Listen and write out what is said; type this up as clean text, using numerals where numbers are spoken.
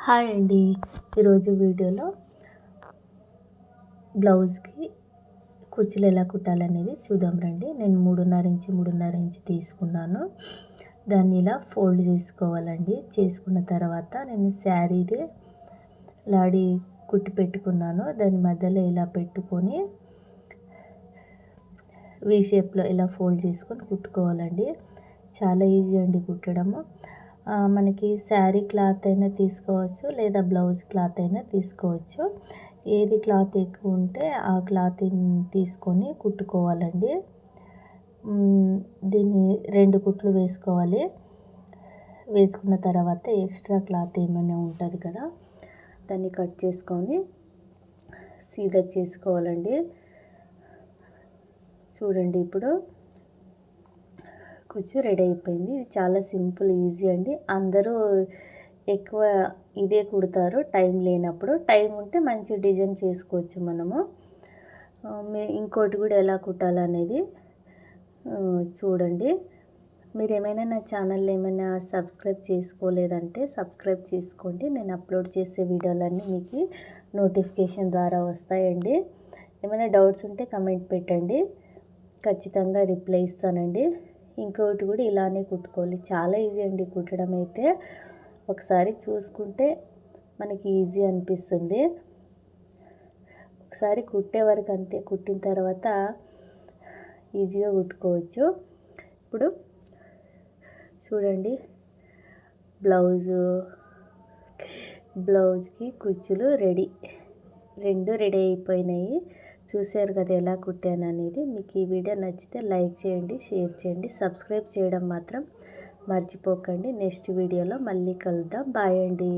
Hi అండి. ఈరోజు వీడియోలో బ్లౌజ్కి కుచ్చులు ఎలా కుట్టాలనేది చూద్దాం రండి. నేను 3.5 ఇంచ్ తీసుకున్నాను. దాన్ని ఇలా ఫోల్డ్ చేసుకోవాలండి. చేసుకున్న తర్వాత నేను శారీది లాడీ కుట్టి పెట్టుకున్నాను. దాని మధ్యలో ఇలా పెట్టుకొని వీ షేప్లో ఇలా ఫోల్డ్ చేసుకొని కుట్టుకోవాలండి. చాలా ఈజీ అండి కుట్టడము. మనకి శారీ క్లాత్ అయినా తీసుకోవచ్చు, లేదా బ్లౌజ్ క్లాత్ అయినా తీసుకోవచ్చు. ఏది క్లాత్ ఎక్కువ ఉంటే ఆ క్లాత్ తీసుకొని కుట్టుకోవాలండి. దీన్ని 2 కుట్లు వేసుకోవాలి. వేసుకున్న తర్వాత ఎక్స్ట్రా క్లాత్ ఏమైనా ఉంటుంది కదా, దాన్ని కట్ చేసుకొని సీదా చేసుకోవాలండి. చూడండి, ఇప్పుడు కుచ్చు రెడీ అయిపోయింది. ఇది చాలా సింపుల్, ఈజీ అండి. అందరూ ఎక్కువ ఇదే కుడతారు టైం లేనప్పుడు. టైం ఉంటే మంచి డిజైన్ చేసుకోవచ్చు మనము. ఇంకోటి కూడా ఎలా కుట్టాలనేది చూడండి. మీరు ఏమైనా నా ఛానల్ ఏమైనా సబ్స్క్రైబ్ చేసుకోలేదంటే సబ్స్క్రైబ్ చేసుకోండి. నేను అప్లోడ్ చేసే వీడియోలన్నీ మీకు నోటిఫికేషన్ ద్వారా వస్తాయండి. ఏమైనా డౌట్స్ ఉంటే కమెంట్ పెట్టండి, ఖచ్చితంగా రిప్లై ఇస్తానండి. ఇంకోటి కూడా ఇలానే కుట్టుకోవాలి. చాలా ఈజీ అండి కుట్టడం అయితే. ఒకసారి చూసుకుంటే మనకి ఈజీ అనిపిస్తుంది. ఒకసారి కుట్టే వరకు అంతే, కుట్టిన తర్వాత ఈజీగా కుట్టుకోవచ్చు. ఇప్పుడు చూడండి, బ్లౌజ్కి కుచ్చులు రెడీ, 2 రెడీ అయిపోయినాయి. చూశారు కదా ఎలా కుట్టాను అనేది. మీకు ఈ వీడియో నచ్చితే లైక్ చేయండి, షేర్ చేయండి, సబ్స్క్రైబ్ చేయడం మాత్రం మర్చిపోకండి. నెక్స్ట్ వీడియోలో మళ్ళీ కలుద్దాం. బాయ్ అండి.